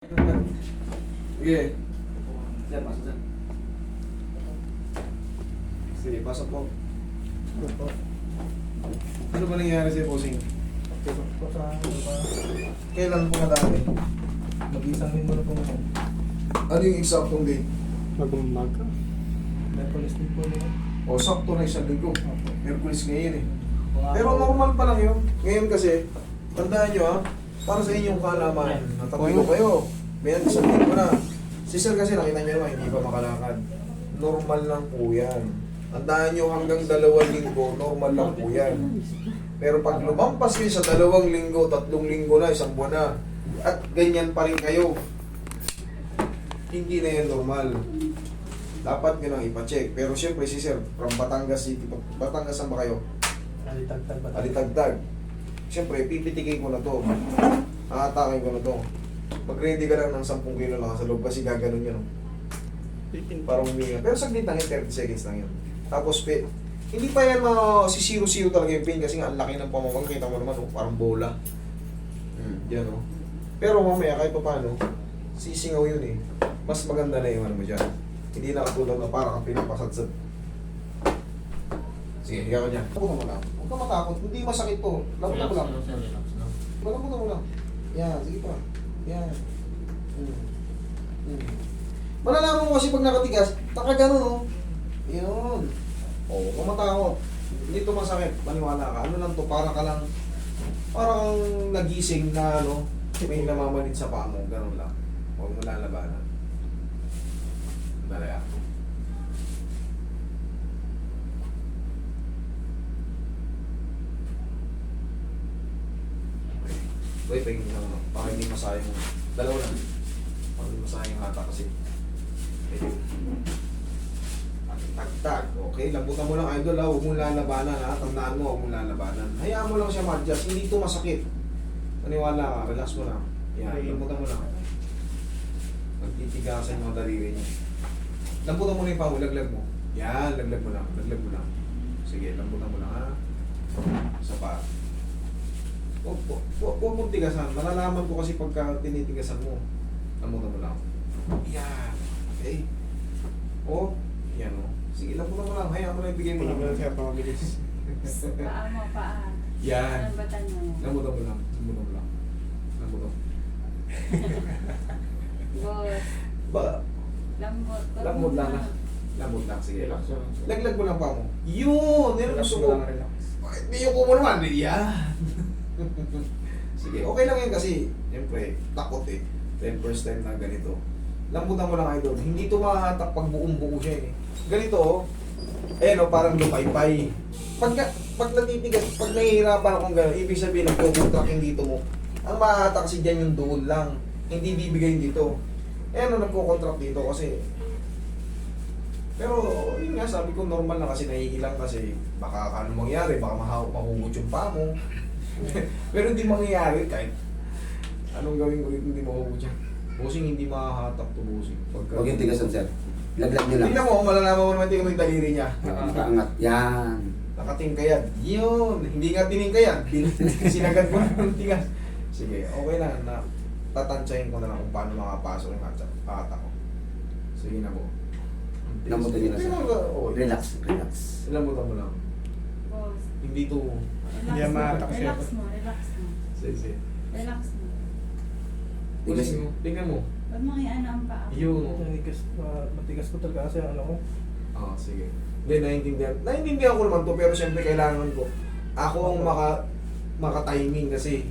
Sige. Diyan, pasok dyan. Sige, pasok po. Ano ba nangyayari sa'yo, bossing? Kailan po nadami? Mag-isang linggo na po ngayon. Ano yung eksaktong date? Mag-umaga. Merkulis din po nila. O, sakto na isang linggo. Merkulis ngayon eh. Pero normal pa lang yun. Ngayon kasi, tandaan nyo ha, para sa inyong kaalaman, natapilo kayo. May isang linggo na. Si sir kasi nakita nyo naman, hindi pa makalakad. Normal lang po yan. Tandaan nyo hanggang 2 linggo, normal lang po yan. Pero pag lumampas kayo sa 2 linggo, 3 linggo na, 1 buwan na, at ganyan pa rin kayo, hindi na yan normal. Dapat nyo nang ipacheck. Pero syempre si sir, from Batangas City, Batangas saan ba kayo? Alitagtag ba? Alitagtag. Siyempre, pipitikin ko na to. Aatakin ko na to. Mag-ready ka lang ng 10 kilo lang sa loob kasi gaganon yan. Parang huminga. Pero saglit lang yun, 30 seconds lang yun. Tapos, hindi pa yan si 0-0 talaga yung pain kasi nga ang laki ng pamamang. Kita mo naman, parang bola. Yan o. Pero mamaya, kahit pa paano, sisingaw yun eh. Mas maganda na yung ano mo dyan. Hindi na katulad na parang ang pinapasadsad. Sige, higa ka dyan. Tapunan mo lang. Huwag ka matakot. Hindi masakit to. Lamutan mo lang. Lamutan mo lang. Yan, sige pa. Yan. Malalaman mo kasi pag nakatigas, takagano no? Yun. O, huwag ka matakot. Hindi to masakit. Maniwala ka. Ano lang to, para ka lang, parang nagising na ano, may namamalit sa paa mo. Ganun lang. Huwag mo lalabanan. Dalaya. Wait, pahingin lang no. Baka hindi masayang. Dalawa lang. Baka hindi masayang hata kasi. Okay. Tagtag. Okay, lambutan mo lang idol ha. Huwag mong lalabanan ha. Tandaan mo, huwag mong lalabanan. Hayaan mo lang siya ma-adjust. Hindi ito masakit. Maniwala ka. Relax mo lang. Yan, lambutan mo lang. Magtitigasan yung mga daliri niya. Lambutan mo lang yung pao. Laglag mo. Yan, laglag mo lang. Laglag mo lang. Sige, lambutan mo lang ha. Isa pa. Huwag mong tigasan. Malalaman ko kasi pagka tinitigasan mo. Lambutan mo lang. Yan. Okay. O. Yan o. Sige, lambutan mo lang. Hayaan mo lang. Ibigay mo lang. Kaya pa mabilis. Paa mo, paa. Yan. Anong batan mo? Lambutan mo lang. Lambutan mo lang. Lambutan. Boss. Ba? Lambot. Lambot lang na. Lambot lang. Sige. Relax lang. Laglag mo lang pa mo. Yun! Yan ang Relax gusto mo ko. lang, relax. Hindi yung kumo naman. Yan. Sige. Okay lang yan kasi, siyempre, takot eh. Then first time na ganito. Lambutan mo lang idol. Hindi ito mahatak pag buong-buo siya eh. Ganito oh. Ayan oh, parang lumay-pay. Pag natitigas, pag nahihirapan akong gano'n, ibig sabihin nagko-contract yung dito mo. Ang mahatak kasi dyan yung duhol lang. Hindi bibigay dito. Ayan oh, nagko-contract dito kasi. Pero yun nga, sabi ko normal na kasi naiilang kasi baka ano mangyari, baka mahugot yung paa mo. Pero hindi mangyayari kahit anong gawin ko hindi mahugot yan. Bossing hindi mahahatak to bossing. Huwag yung tigasan, sir. Laglag nyo lang. Tingnan mo, malalaman mo naman tingnan mo yung daliri niya. Nakaangat. Yan. Nakatingkayad. Yun! Hindi nga tiningkayad. Sinagad ko na ng tigas. Sige, okay na. Tatansyahin ko na lang kung paano makapasok yung hata ko. Sige na po. Lambutan nyo na, sir. Relax, relax. Lambutan mo lang. Boss. Hindi to. Relax Hindi mo. mahatak siya. Relax mo. Relax mo. Sige. Relax mo. Tigas. Tingnan mo. Huwag mo iano ang paa. Yun. Matigas ko talaga kasi ano ko. Sige. Hindi, naiintindihan. Naiintindihan ko naman to, pero siyempre kailangan ko. Ako ang maka-timing kasi.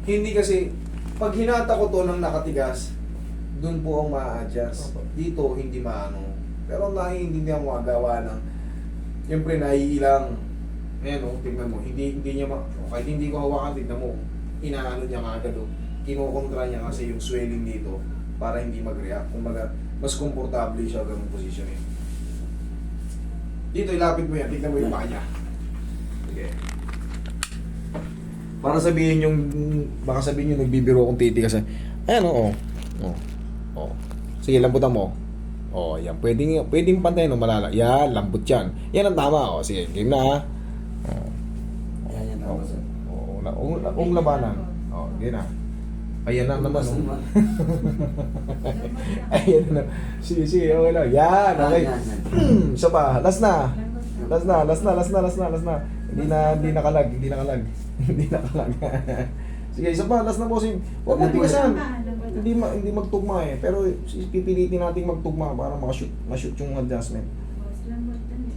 Hindi kasi, pag hinata ko to ng nakatigas, dun po ang ma-adjust. Dito, hindi maano. Pero naiintindihan mo, gawa ng, siyempre naiilang. Ayan o, tingnan mo. Hindi niya kahit hindi ko hawakan, tingnan mo. Inaano niya kagad o. Kinokontra niya kasi yung swelling dito para hindi mag-react. Kumbaga, mas komportable siya ganung position eh. Dito, ilapit mo yan. Tignan mo yung paa niya. Sige. Para sabihin yung, baka sabihin yung nagbibiro akong titi kasi, ayan o. Sige, lambutan mo. Yan. Pwedeng pantay no, malala. Yan, lambot yan. Yan ang tama. Sige, game na ha. Yan, yan. Tama, sir. Labanan. Game na. Ayan na naman, oh. Lumot lang. Ayan na. Sige, sige, okay lang. Yan, okay. Isa pa, last na. Lambot lang. Last na. Hindi nakalag. Hindi nakalag. Sige, isa pa, last na bossing. Huwag mong tigasan. Lambot lang. Hindi magtugma eh. Pero pipilitin natin magtugma para ma-shoot yung adjustment. Boss, lambot lang eh.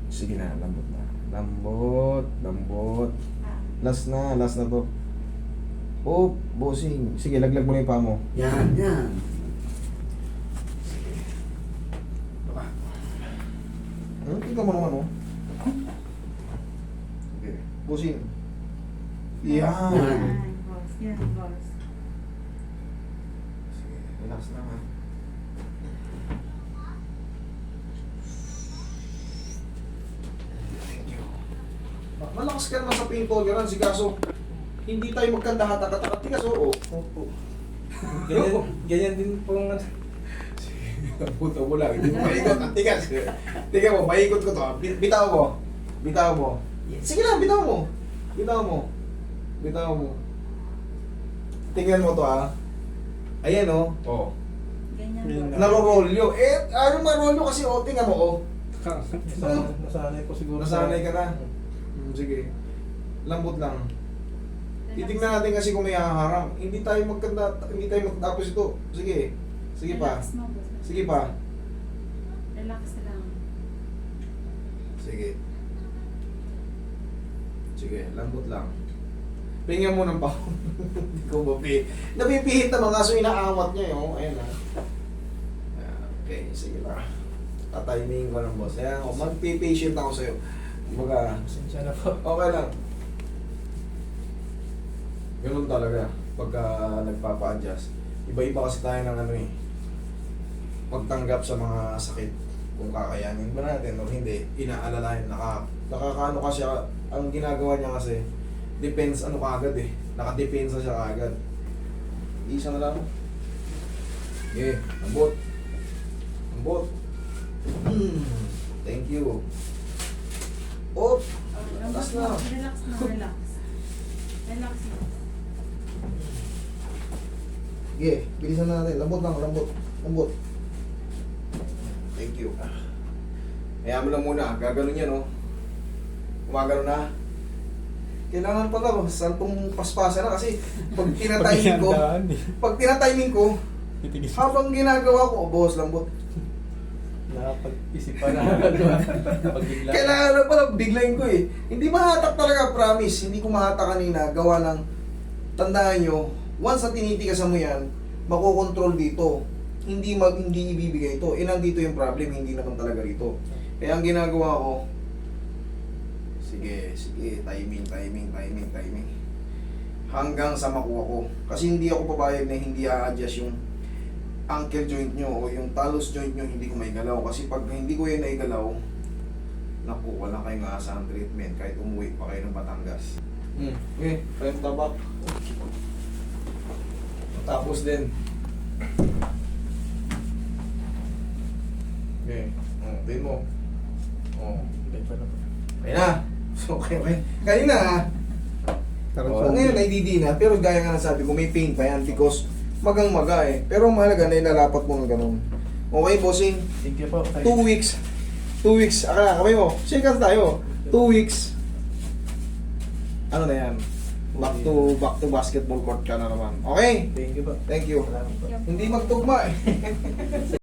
Sige na, lambot na. Lambot. Ah. Last na to. Oh, bossing. Sige, laglag mo na yung paa mo. Yan. Tingnan mo naman, oh. Okay. Bossing. Yan. Yan, boss. Yan, boss. Sige, relax na ha. Thank you. Malakas ka naman sa pain tolerance, kaso hindi tayo magkanda-hata-hata. Tigas, oo. Opo. Ganyan din po ang ano. Puto mo lang, hindi mo maikot. Ang tigas. Tingnan mo, maikot ko to. Bitaw mo. Sige lang, bitaw mo. Tingnan mo to ha. Ayan oh. Oh. Ganyan, Ganyan boss. na. Narorolyo. Ano marolyo kasi oh, tingnan mo oh. Nasanay ko siguro. Nasanay ka na. Sige. Lambot lang. Titignan natin kasi kung may haharang. Hindi tayo magtapos ito. Sige. Sige pa. Relax mo, boss. Sige pa. Relax lang. Sige, lambot lang. Pinggan mo ng pa. Hindi ko mapihit. Napipihit na mga aso, inaawat niya yun. Ayan na. Okay, sige na. Tatiming ko lang boss. Ayan ako, magpipatient ako sa'yo. Kumbaga, Pasensya na po. okay lang. Ganun talaga. Pagka nagpapa-adjust. Iba-iba kasi tayo ng ano eh. Pagtanggap sa mga sakit. Kung kakayanin ba natin o hindi. Inaalalayan. Nakakaano kasi ang ginagawa niya kasi depends ano kaagad eh. Nakadepensa siya kaagad. Isa na lang. Okay, lambot. Thank you. Oh, Lambot last mo. na. Relax mo, relax. Relax mo. Okay, bilisan na natin. Lambot. Thank you. Kaya mo lang muna, gaganon yan, no? Gumagano na. Kailangan pala, santong paspasa na kasi pag tinatiming ko, Titigis. habang ginagawa ko, boss, lambot. Nakapag-isip pa na. Pag-bigla. Kailangan na pala, biglayin ko eh. Hindi mahatak talaga, promise. Hindi ko mahatak kanina. Gawa ng, tandaan nyo, once na tinitigasan mo yan, makokontrol dito. Hindi ibibigay ito. Nandito yung problem, hindi naman talaga dito. Kaya ang ginagawa ko, sige, timing. Hanggang sa makuha ko. Kasi hindi ako papayag na hindi a-adjust yung ankle joint nyo o yung talus joint nyo, hindi ko may galaw. Kasi pag hindi ko yan naigalaw, naku, wala kayong aasahang treatment kahit umuwi pa kayo ng Batangas. Okay, time tabak. Tapos din. Okay, din mo. Bigay pa na po. Ayun na. Okay. Kanina ha. Ngayon naididi na, pero gaya nga na sabi ko, may pain pa yan because magang-maga eh. Pero ang mahalaga na ilalapat mo ng ganun. Okay, bossing? Thank you po. 2 weeks. 2 weeks. Kamay mo. Shake hands tayo. 2 weeks. Ano na yan? Back to basketball court ka na naman. Okay? Thank you po. Thank you. Salamat po. Hindi magtugma eh.